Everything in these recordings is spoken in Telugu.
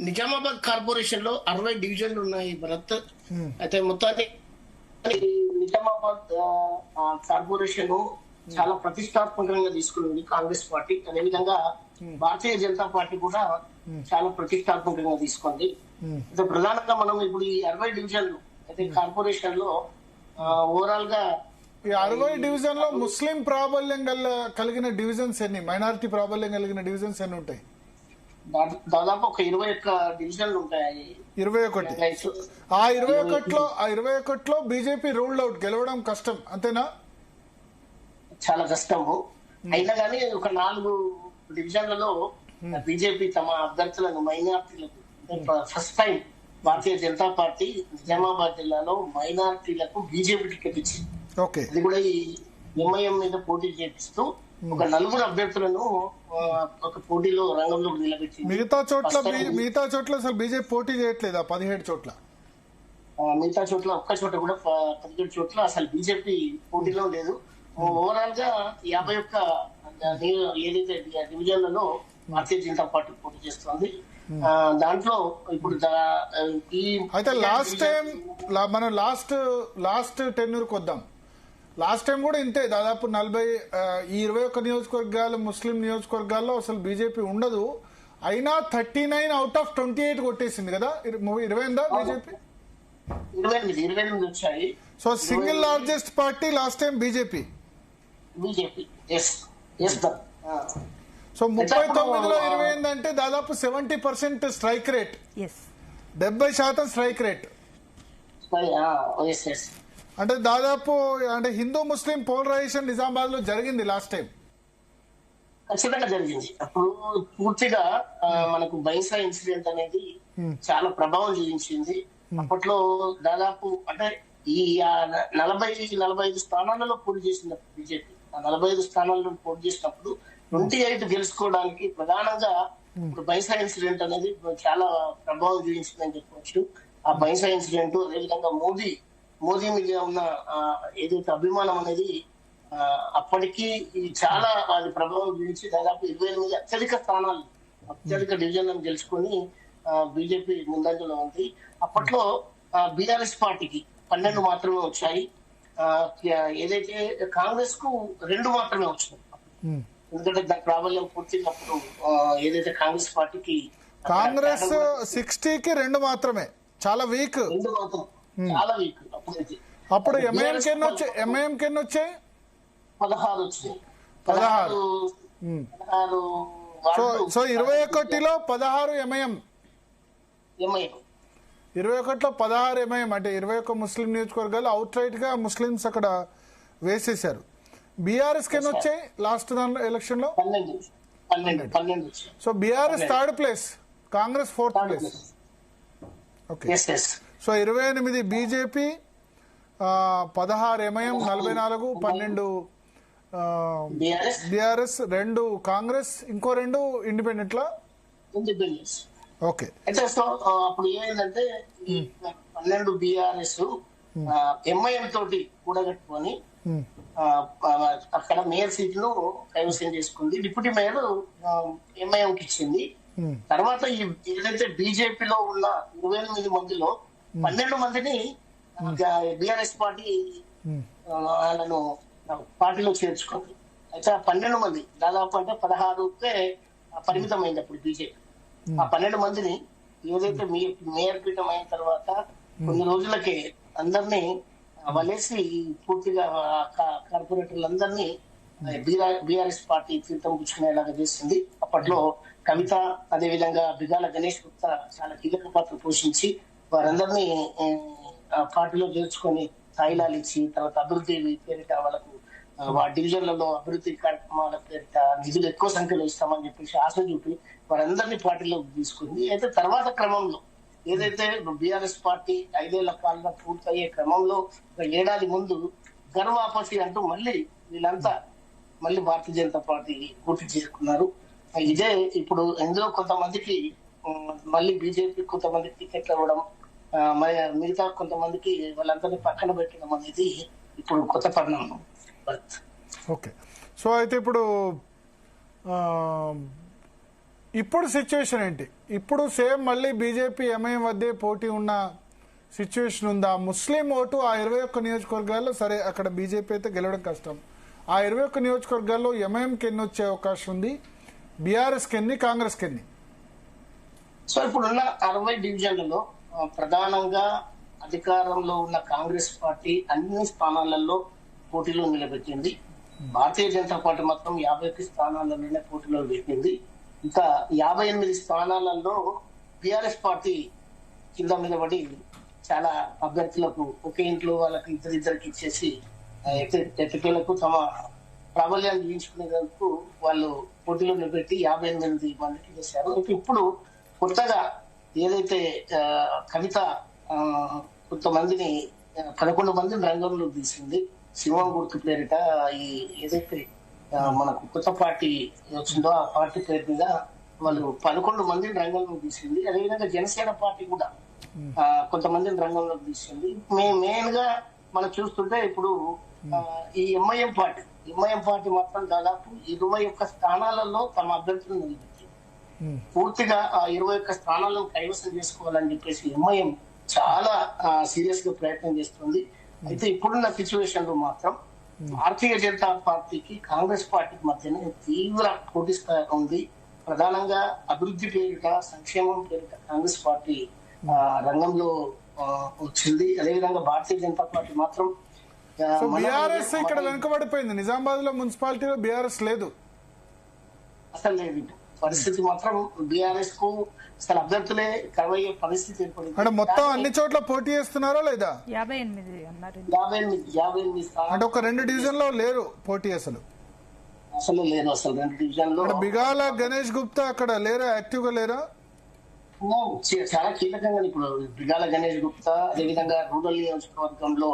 నిజామాబాద్ కార్పొరేషన్ లో 60 డివిజన్లు ఉన్నాయి భరత్. అయితే మొత్తాన్ని నిజామాబాద్ కార్పొరేషన్ చాలా ప్రతిష్టాత్మకంగా తీసుకున్నది కాంగ్రెస్ పార్టీ. అదేవిధంగా భారతీయ జనతా పార్టీ కూడా చాలా ప్రతిష్టాత్మకంగా తీసుకుంది. అయితే ప్రధానంగా మనం ఇప్పుడు ఈ 60 డివిజన్లు అయితే కార్పొరేషన్ లో ఓవరాల్ గా ఈ 60 డివిజన్ లో ముస్లిం ప్రాబల్యం కలిగిన డివిజన్స్ ఎన్ని, మైనారిటీ ప్రాబల్యం కలిగిన డివిజన్స్ ఎన్ని ఉంటాయి? దాదాపు ఒక 21 డివిజన్లు ఉంటాయి. 21. ఆ 21లో బీజేపీ రూల్డ్ అవుట్, గెలవడం కష్టం అంతేనా? చాలా కష్టము. అయినా కానీ ఒక 4 డివిజన్లలో బీజేపీ తమ అభ్యర్థులను మైనార్టీలకు first time Bharatiya Janata party Nizamabad జిల్లాలో మైనార్టీలకు బీజేపీ టికెట్ ఇచ్చింది. అది కూడా ఈ ఎంఐఎం మీద పోటీ చేపిస్తూ ఒక 4 అభ్యర్థులను ఒక పోటీలో రంగంలోకి నిలబెట్టింది. మిగతా చోట్ల అసలు బీజేపీ పోటీ చేయట్లేదా? 17 చోట్ల మిగతా చోట్ల ఒక్క చోట కూడా 17 చోట్ల అసలు బీజేపీ పోటీలో లేదు. ఓవరాల్ గా 51 ఏదైతే డివిజన్లలో భారతీయ జనతా పార్టీ పోటీ చేస్తుంది. దాంట్లో ఇప్పుడు అయితే లాస్ట్ టైం మనం లాస్ట్ టెన్యూర్కి వద్దాం. లాస్ట్ టైం కూడా ఇంతే, దాదాపు 21 నియోజకవర్గాలు ముస్లిం నియోజకవర్గాల్లో అసలు బీజేపీ ఉండదు. అయినా 39 అవుట్ ఆఫ్ 28 కొట్టేసింది కదా. 28 బీజేపీ 28 వచ్చాయి. So single largest party last time BJP. So 39లో 28 అంటే దాదాపు 70% స్ట్రైక్ రేట్, 70% స్ట్రైక్ రేట్. అంటే దాదాపు హిందూ ముస్లిం పోలరైజేషన్ నిజామాబాద్ లో జరిగింది లాస్ట్ టైం. ఖచ్చితంగా జరిగింది. అప్పుడు పూర్తిగా మనకు బైసా ఇన్సిడెంట్ అనేది చాలా ప్రభావం చూపించింది. అప్పట్లో దాదాపు అంటే ఈ 40-45 స్థానాలలో పోటీ చేసిన బీజేపీ 45 స్థానాల్లో పోటీ చేసినప్పుడు 28 గెలుచుకోవడానికి ప్రధానంగా ఇప్పుడు బైసా ఇన్సిడెంట్ అనేది చాలా ప్రభావం చూపించిందని చెప్పవచ్చు. ఆ బైసా ఇన్సిడెంట్ అదేవిధంగా మోదీ మీద ఉన్న ఏదైతే అభిమానం అనేది అప్పటికి చాలా అది ప్రభావం చూపించి దాదాపు 28 అత్యధిక డివిజన్లను గెలుచుకొని బీజేపీ ముందంజలో ఉంది. అప్పట్లో బీఆర్ఎస్ పార్టీకి 12 మాత్రమే వచ్చాయి. ఏదైతే కాంగ్రెస్ కు 2 మాత్రమే వచ్చినాయి. ఎందుకంటే దాని ప్రాబల్యం పూర్తినప్పుడు ఏదైతే కాంగ్రెస్ పార్టీకి 60కి 2 మాత్రమే, చాలా వీక్. 2 మాత్రం చాలా వీక్. అప్పుడు ఎంఐఎంకి ఎన్ని వచ్చాయి? 16 వచ్చినాయి. 16. సో 21లో 16 ఎంఐఎం, 21లో 16 ఎంఐఎం. అంటే 21 ముస్లిం నియోజకవర్గాలు అవుట్ రైట్ గా ముస్లింస్ అక్కడ వేసేశారు. బీఆర్ఎస్ కి ఎన్ని వచ్చాయి లాస్ట్ దాంట్లో ఎలక్షన్ లో? 12. So BRS 3rd place, Congress 4th place. Okay. So 28 BJP, 16 MIM, 44, 12 BRS, 2 Congress, ఇంకో 2 ఇండిపెండెంట్ లా. ఓకే. అయితే సో అప్పుడు ఏమైందంటే ఈ 12 బీఆర్ఎస్ ఎంఐఎం తోటి కూడగట్టుకొని అక్కడ మేయర్ సీట్లు కైవసం చేసుకుంది. డిప్యూటీ మేయర్ ఎంఐఎంకి ఇచ్చింది. తర్వాత ఏదైతే బీజేపీలో ఉన్న 28 మందిలో 12 మందిని బీఆర్ఎస్ పార్టీ వాళ్ళను పార్టీలో చేర్చుకుంది. అయితే ఆ 12 మంది దాదాపు అంటే 16కే పరిమితమైంది అప్పుడు బీజేపీ. ఆ 12 మందిని ఏదైతే మేయర్ పీఠం అయిన తర్వాత కొన్ని రోజులకే అందరినీ వలేసి పూర్తిగా కార్పొరేటర్లందరినీ బీఆర్ఎస్ పార్టీ తీర్థం పుచ్చుకునేలాగా చేసింది. అప్పట్లో కవిత అదేవిధంగా బిగాల గణేష్ గుప్తా చాలా కీలక పాత్ర పోషించి వారందరినీ పార్టీలో చేర్చుకొని తాయిలాలు ఇచ్చి తర్వాత అభివృద్ధి పేరిట వాళ్ళకు డివిజన్లలో అభివృద్ధి కార్యక్రమాల పేరిట నిధులు ఎక్కువ సంఖ్యలో ఇస్తామని చెప్పేసి ఆశ చూపి వారందరినీ పార్టీలోకి తీసుకుంది. అయితే తర్వాత క్రమంలో ఏదైతే బీఆర్ఎస్ పార్టీ 5 ఏళ్ల పాలన పూర్తయ్యే క్రమంలో ఒక ఏడాది ముందు గర్వాపసి అంటూ వీళ్ళంతా మళ్ళీ భారతీయ జనతా పార్టీ పోటీ చేసుకున్నారు. ఇదే ఇప్పుడు ఇందులో కొంతమందికి మళ్ళీ బీజేపీ కొంతమందికి టికెట్లు ఇవ్వడం, మిగతా కొంతమందికి వాళ్ళందరినీ పక్కన పెట్టడం అనేది ఇప్పుడు కొత్త పరిణామం. ఓకే. సో అయితే ఇప్పుడు ఇప్పుడు సిచ్యువేషన్ ఏంటి? ఇప్పుడు సేమ్ మళ్ళీ బీజేపీ ఎంఐఎం వద్దే పోటీ ఉన్న సిచ్యువేషన్ ఉందా? ముస్లిం ఓటు ఆ 21 నియోజకవర్గాల్లో, సరే అక్కడ బీజేపీ అయితే గెలవడం కష్టం, ఆ 21 నియోజకవర్గాల్లో ఎంఐఎంకి ఎన్ని వచ్చే అవకాశం ఉంది, బీఆర్ఎస్కి ఎన్ని, కాంగ్రెస్కి ఎన్ని? సో ఇప్పుడున్న 60 డివిజన్లలో ప్రధానంగా అధికారంలో ఉన్న కాంగ్రెస్ పార్టీ అన్ని స్థానాలలో పోటీలో నిలబెట్టింది. భారతీయ జనతా పార్టీ మాత్రం 51 స్థానాలలోనే పోటీలో పెట్టింది. ఇంకా 58 స్థానాలలో బీఆర్ఎస్ పార్టీ కింద నిలబడి చాలా అభ్యర్థులకు ఒకే ఇంట్లో వాళ్ళకి ఇద్దరిద్దరికి ఇచ్చేసి ఎన్నికలకు తమ ప్రాబల్యాన్ని జీవించుకునేందుకు వాళ్ళు పోటీలో నిలబెట్టి 58 మందికి చేశారు. ఇప్పుడు కొత్తగా ఏదైతే కవిత కొంతమందిని 11 మందిని రంగంలో తీసింది, సింహం గుర్తు పేరిట ఈ ఏదైతే మనకు కొత్త పార్టీ వచ్చిందో ఆ పార్టీ పేరు మీద వాళ్ళు 11 మందిని రంగంలో తీసింది. అదేవిధంగా జనసేన పార్టీ కూడా కొంతమందిని రంగంలోకి తీసింది. మెయిన్ గా మనం చూస్తుంటే ఇప్పుడు ఈ ఎంఐఎం పార్టీ మాత్రం దాదాపు 21 స్థానాలలో తమ అభ్యర్థులను నిలబెట్టింది. పూర్తిగా ఆ 21 స్థానాలను కైవసం చేసుకోవాలని చెప్పేసి ఎంఐఎం చాలా సీరియస్ గా ప్రయత్నం చేస్తుంది. అయితే ఇప్పుడున్న సిచ్యువేషన్ లో మాత్రం భారతీయ జనతా పార్టీకి కాంగ్రెస్ పార్టీకి మధ్యనే తీవ్ర పోటీ ఉంది. ప్రధానంగా అభివృద్ధి పేరిట, సంక్షేమం పేరిట కాంగ్రెస్ పార్టీ రంగంలో వచ్చింది. అదేవిధంగా భారతీయ జనతా పార్టీ మాత్రం బీఆర్ఎస్ ఇక్కడ వెనుకబడిపోయింది. నిజామాబాద్ లో మున్సిపాలిటీలో బీఆర్ఎస్ లేదు, అసలు లేదు. పరిస్థితి మాత్రం బీఆర్ఎస్ కు అసలు అభ్యర్థులే కరువయ్యే పరిస్థితి ఏర్పడింది. అంటే మొత్తం అన్ని చోట్ల పోటీ చేస్తున్నారా లేదా? 58 అంటే ఒక 2 డివిజన్ లో లేరు పోటీ, అసలు లేదు. అసలు 2 డివిజన్ లో బిగాల గణేష్ గుప్తా అక్కడ లేరా, యాక్టివ్ గా లేరా? చాలా కీలకంగా ఇప్పుడు బిగాల గణేష్ గుప్తా, అదేవిధంగా రూరల్ నియోజకవర్గంలో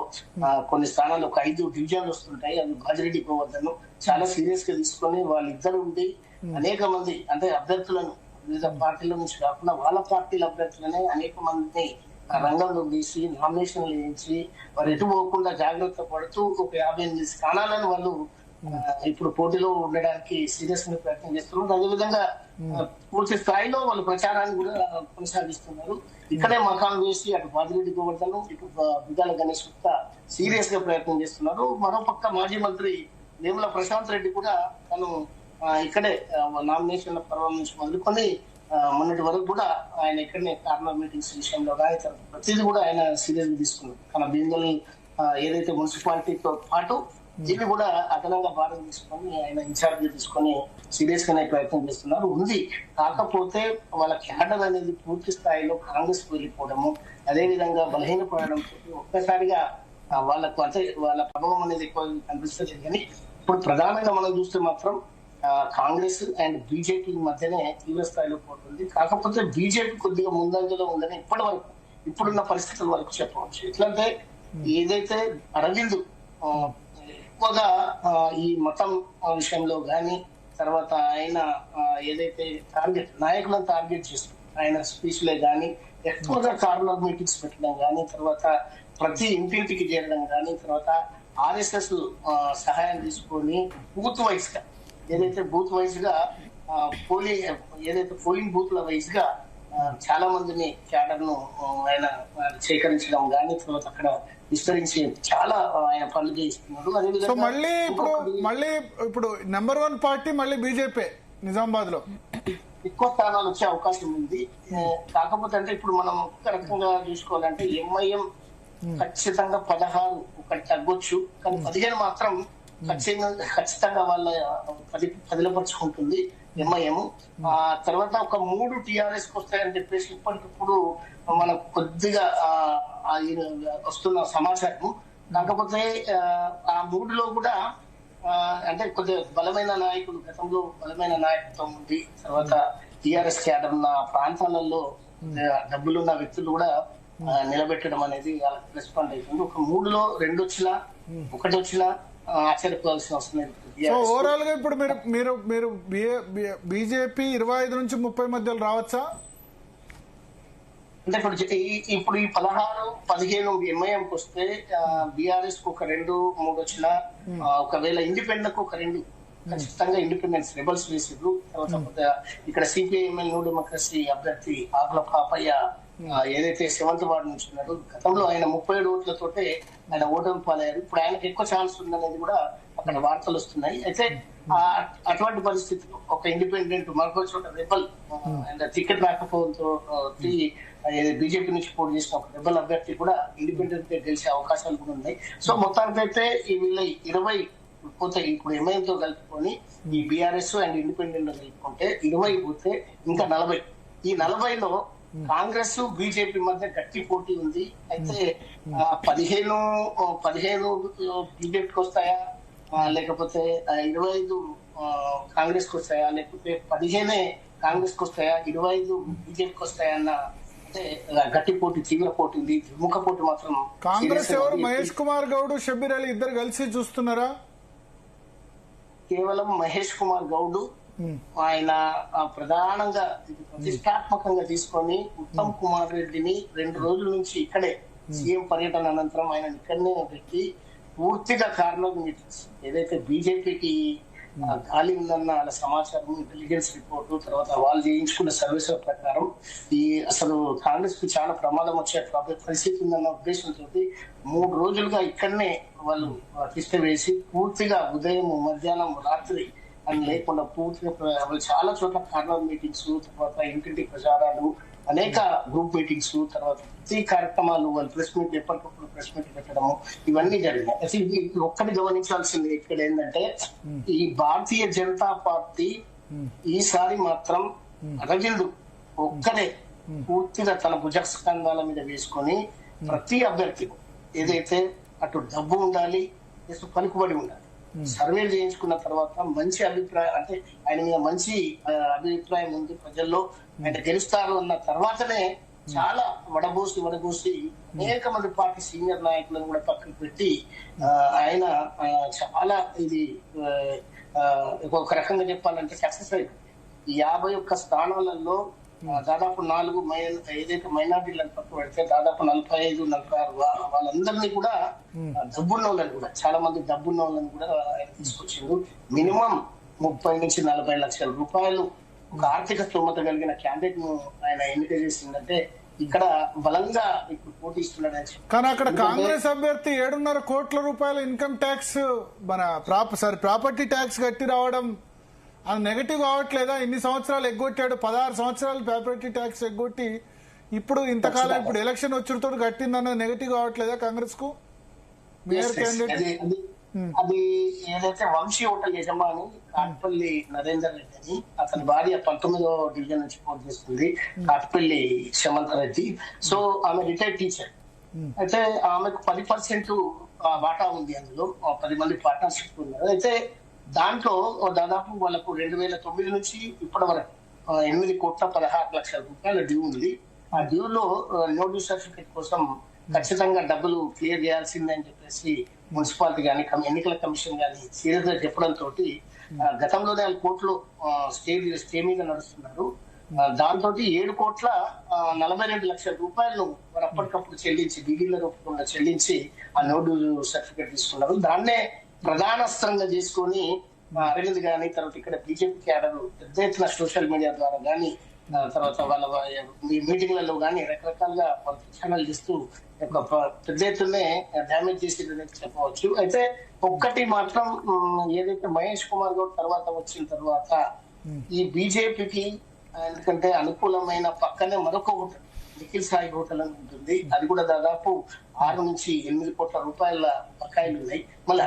కొన్ని స్థానాలు ఒక 5 డివిజన్లు వస్తుంటాయి. అవి బాజిరెడ్డి గోవర్ధన్ చాలా సీరియస్ గా తీసుకొని వాళ్ళిద్దరు ఉండి అనేక మంది అంటే అభ్యర్థులను వివిధ పార్టీల నుంచి కాకుండా వాళ్ళ పార్టీల అభ్యర్థులనే అనేక మందిని రంగంలో తీసి నామినేషన్లు వేయించి వారు ఎటు పోకుండా జాగ్రత్త పడుతూ ఒక 58 స్థానాలను వాళ్ళు ఇప్పుడు పోటీలో ఉండడానికి సీరియస్ గా ప్రయత్నం చేస్తున్నారు. అదేవిధంగా పూర్తి స్థాయిలో వాళ్ళు ప్రచారాన్ని కూడా కొనసాగిస్తున్నారు. ఇక్కడే మకాం వేసి అటు బాజిరెడ్డి గోవర్ధన్, ఇటు బిగాల గణేష్ గుప్తా సీరియస్ గా ప్రయత్నం చేస్తున్నారు. మరోపక్క మాజీ మంత్రి వేముల ప్రశాంత్ రెడ్డి కూడా తను ఇక్కడే నామినేషన్ల పర్వం నుంచి మొదలుకొని మొన్నటి వరకు కూడా ఆయన ఇక్కడనే కార్నర్ మీటింగ్స్ విషయంలో కానీ ప్రతిదీ కూడా ఆయన సీరియస్ గా తీసుకున్నారు. తన బిందెల్ని ఏదైతే మున్సిపాలిటీతో పాటు దీన్ని కూడా అదనంగా భారం తీసుకొని ఆయన ఇన్ఛార్జ్ తీసుకొని సీరియస్ గానే ప్రయత్నం చేస్తున్నారు. ఉంది కాకపోతే వాళ్ళ క్యాడర్ అనేది పూర్తి స్థాయిలో కాంగ్రెస్ వెళ్ళిపోవడము, అదేవిధంగా బలహీనపడడం ఒక్కసారిగా వాళ్ళకు అంటే వాళ్ళ ప్రభావం అనేది ఎక్కువ కనిపిస్తుంది. కానీ ఇప్పుడు ప్రధానంగా మనం చూస్తే మాత్రం కాంగ్రెస్ అండ్ బీజేపీ మధ్యనే తీవ్ర స్థాయిలో పోతుంది. కాకపోతే బీజేపీ కొద్దిగా ముందంజలో ఉందని ఇప్పటి వరకు ఇప్పుడున్న పరిస్థితుల వరకు చెప్పవచ్చు. ఎట్లంటే ఏదైతే అరవింద్ ఎక్కువగా ఈ మతం విషయంలో గాని, తర్వాత ఆయన ఏదైతే నాయకులను టార్గెట్ చేస్తారు ఆయన స్పీచ్ లే గాని, ఎక్కువగా కార్నర్ మీటింగ్స్ పెట్టడం గాని, తర్వాత ప్రతి ఇంటింటికి చేరడం గాని, తర్వాత ఆర్ఎస్ఎస్ సహాయం తీసుకొని బూత్ వైజ్ గా ఏదైతే బూత్ వైజ్ గా పోలింగ్ బూత్ల వైజ్ గా చాలా మందిని క్యాడర్ ను ఆయన సేకరించడం గాని, తర్వాత అక్కడ విస్తరించి చాలా ఆయన పనులు చేస్తున్నారు. అదేవిధంగా మళ్ళీ ఇప్పుడు నెంబర్ 1 పార్టీ మళ్ళీ బీజేపీ నిజామాబాద్ లో ఎక్కువ స్థానాలు వచ్చే అవకాశం ఉంది. కాకపోతే అంటే ఇప్పుడు మనం ఒక్క రకంగా చూసుకోవాలంటే ఎంఐఎం ఖచ్చితంగా 16 ఒకటి తగ్గొచ్చు, కానీ 15 మాత్రం ఖచ్చితంగా వాళ్ళ పదిలపరుచుకుంటుంది ఎంఐఎం. ఆ తర్వాత ఒక 3 టీఆర్ఎస్ కి వస్తాయని చెప్పేసి ఇప్పటికిప్పుడు మనకు కొద్దిగా వస్తున్న సమాచారం. కాకపోతే ఆ 3లో కూడా అంటే కొద్దిగా బలమైన నాయకులు, గతంలో బలమైన నాయకత్వం ఉంది, తర్వాత టీఆర్ఎస్ క్యాడర్ ఉన్న ప్రాంతాలలో డబ్బులున్న వ్యక్తులు కూడా నిలబెట్టడం అనేది వాళ్ళకి ప్లస్ పాయింట్ అవుతుంది. ఒక 3లో 2 వచ్చినా 1 వచ్చినా ఆశ్చర్యపోవాల్సిన అవసరం లేదు. ఓవరాల్ గా ఇప్పుడు మీరు మీరు బీజేపీ 25 నుంచి 30 మధ్యలో రావచ్చా? అంటే ఇప్పుడు ఈ 16-15 ఎంఐఎంకి వస్తే బీఆర్ఎస్ కు ఒక 2-3 వచ్చినా, ఒకవేళ ఇండిపెండెంట్ కు ఒక 2 ఖచ్చితంగా ఇండిపెండెన్స్ రెబల్స్ వేసిండ్రు. తర్వాత ఇక్కడ సిపిఐఎంఎల్ న్యూ డెమోక్రసీ అభ్యర్థి ఆకుల పాపయ్య ఏదైతే 7th వార్డు నుంచి ఉన్నారో, గతంలో ఆయన 37 ఓట్లతోటే ఆయన ఓటమి పాలయ్యారు. ఇప్పుడు ఆయనకు ఎక్కువ ఛాన్స్ ఉందనేది కూడా అక్కడ వార్తలు వస్తున్నాయి. అయితే అటువంటి పరిస్థితుల్లో ఒక ఇండిపెండెంట్ మరొక చోట రెబల్ టికెట్ రాకపోవడంతో బీజేపీ నుంచి పోటీ చేసిన ఒక రెబల్ అభ్యర్థి కూడా ఇండిపెండెంట్ గా గెలిచే అవకాశాలు కూడా ఉన్నాయి. సో మొత్తానికైతే వీళ్ళ 20 పోతే ఇప్పుడు ఎంఐఎంతో కలుపుకొని ఈ బీఆర్ఎస్ అండ్ ఇండిపెండెంట్ కలుపుకుంటే 20 పోతే ఇంకా 40. ఈ 40లో కాంగ్రెస్ బీజేపీ మధ్య గట్టి పోటీ ఉంది. అయితే 15 బీజేపీకి వస్తాయా, లేకపోతే 25 కాంగ్రెస్ కి వస్తాయా, లేకపోతే 15 కాంగ్రెస్ కి వస్తాయా, 25 బీజేపీకి వస్తాయా అన్న అంటే గట్టి పోటీ, తీవ్ర పోటీ ఉంది. ముఖ పోటీ మాత్రం కాంగ్రెస్ ఎవరు మహేష్ కుమార్ గౌడ్, షబ్బీర్ అలీ ఇద్దరు కలిసి చూస్తున్నారా? కేవలం మహేష్ కుమార్ గౌడ్ ఆయన ప్రధానంగా ప్రతిష్టాత్మకంగా తీసుకొని ఉత్తమ్ కుమార్ రెడ్డిని 2 రోజుల నుంచి ఇక్కడే సీఎం పర్యటన అనంతరం ఆయన ఇక్కడనే పెట్టి పూర్తిగా కారణం ఏదైతే బీజేపీకి గాలి ఉందన్న వాళ్ళ సమాచారం, ఇంటెలిజెన్స్ రిపోర్టు, తర్వాత వాళ్ళు చేయించుకున్న సర్వీసుల ప్రకారం ఈ అసలు కాంగ్రెస్ కి చాలా ప్రమాదం వచ్చే పరిస్థితి ఉందన్న ఉద్దేశంతో 3 రోజులుగా ఇక్కడనే వాళ్ళు తిష్ట వేసి పూర్తిగా ఉదయం, మధ్యాహ్నం, రాత్రి అని లేకుండా పూర్తిగా వాళ్ళు చాలా చోట్ల కార్నర్ మీటింగ్స్, తర్వాత ఇంటింటి ప్రచారాలు, అనేక గ్రూప్ మీటింగ్స్, తర్వాత ప్రతి కార్యక్రమాలు వాళ్ళు ప్రెస్ మీట్ ఎప్పటికప్పుడు ప్రెస్ మీట్ పెట్టడము ఇవన్నీ జరిగినాయి. అయితే ఒక్కటి గమనించాల్సింది ఇక్కడ ఏంటంటే ఈ భారతీయ జనతా పార్టీ ఈసారి మాత్రం అరవింద్ ఒక్కడే పూర్తిగా తన భుజస్కంధాల మీద వేసుకొని ప్రతి అభ్యర్థి ఏదైతే అటు డబ్బు ఉండాలి, పలుకుబడి ఉండాలి, సర్వేలు చేయించుకున్న తర్వాత మంచి అభిప్రాయం, అంటే ఆయన మీద మంచి అభిప్రాయం ఉంది ప్రజల్లో, ఆయన గెలుస్తారు అన్న తర్వాతనే చాలా వడబోసి అనేక మంది పార్టీ సీనియర్ నాయకులను కూడా పక్కన పెట్టి ఆయన చాలా ఇది ఒక రకంగా చెప్పాలంటే సక్సెస్ అయింది. ఈ 51 స్థానాలలో దాదాపు 4 ఏదైతే మైనార్టీలను పక్క పెడితే దాదాపు 45-46 వాళ్ళందరినీ కూడా డబ్బున్న వాళ్ళని కూడా చాలా మంది డబ్బున్న వాళ్ళని కూడా ఆయన తీసుకొచ్చిండు. మినిమం 30 నుంచి 40 లక్షల రూపాయలు ఒక ఆర్థిక స్తోమత కలిగిన క్యాండిడేట్ ను ఆయన ఎన్నిక చేసిందంటే ఇక్కడ బలంగా ఇప్పుడు పోటీస్తున్నాడు. కానీ అక్కడ కాంగ్రెస్ అభ్యర్థి 7.5 కోట్ల రూపాయల ఇన్కమ్ ట్యాక్స్ మన ప్రాపర్టీ ట్యాక్స్ కట్టి రావడం అది నెగటివ్ కావట్లేదా? ఇన్ని సంవత్సరాలు ఎగ్గొట్టాడు, 16 సంవత్సరాలు ప్రాపర్టీ ట్యాక్స్ ఎగ్గొట్టి ఇప్పుడు ఇంతకాలం ఇప్పుడు ఎలక్షన్ వచ్చుతో కట్టిందన్నది నెగటివ్ కావట్లేదా కాంగ్రెస్ కు? మేయర్ క్యాండిడేట్ అది ఏదైతే వంశీ హోటల్ యజమాని కాట్పల్లి నరేందర్ రెడ్డి అని, అతని భార్య 19వ డివిజన్ నుంచి పోటీ చేస్తుంది, కాట్పల్లి క్షమంత రెడ్డి. సో ఆమె రిటైర్డ్ టీచర్. అయితే ఆమెకు 10% వాటా ఉంది. అందులో 10 మంది పార్ట్నర్షిప్ ఉన్నారు. అయితే దాంట్లో దాదాపు వాళ్ళకు 2009 నుంచి ఇప్పటి వరకు 8,16,00,000 రూపాయల డ్యూ ఉంది. ఆ డ్యూలో నో డ్యూ సర్టిఫికేట్ కోసం ఖచ్చితంగా డబ్బులు క్లియర్ చేయాల్సిందని చెప్పేసి మున్సిపాలిటీ కానీ ఎన్నికల కమిషన్ కానీ సీరియస్ గా చెప్పడంతో గతంలోనే వాళ్ళు కోర్టులో స్టే మీద నడుస్తున్నారు. దాంతో 7,42,00,000 రూపాయలను వారు అప్పటికప్పుడు చెల్లించి డీడీల రూపంలో చెల్లించి ఆ నో డ్యూ సర్టిఫికేట్ తీసుకున్నారు. దాన్నే ప్రధానాస్త్రంగా చేసుకొని అరవింద్ గాని, తర్వాత ఇక్కడ బీజేపీ క్యాడర్ పెద్ద ఎత్తున సోషల్ మీడియా ద్వారా గానీ, తర్వాత వాళ్ళ మీటింగ్లలో గానీ రకరకాలుగా వాళ్ళ ప్రచారాలు చేస్తూ పెద్ద ఎత్తునే డ్యామేజ్ చేసేదని చెప్పవచ్చు. అయితే ఒక్కటి మాత్రం ఏదైతే మహేష్ కుమార్ గౌడ్ తర్వాత వచ్చిన తర్వాత ఈ బీజేపీకి ఎందుకంటే అనుకూలమైన పక్కనే మరొక హోటల్ నిఖిల్ సాయి హోటల్ అని ఉంటుంది. అది కూడా దాదాపు 6 నుంచి 8 కోట్ల రూపాయల బకాయిలు ఉన్నాయి. మళ్ళీ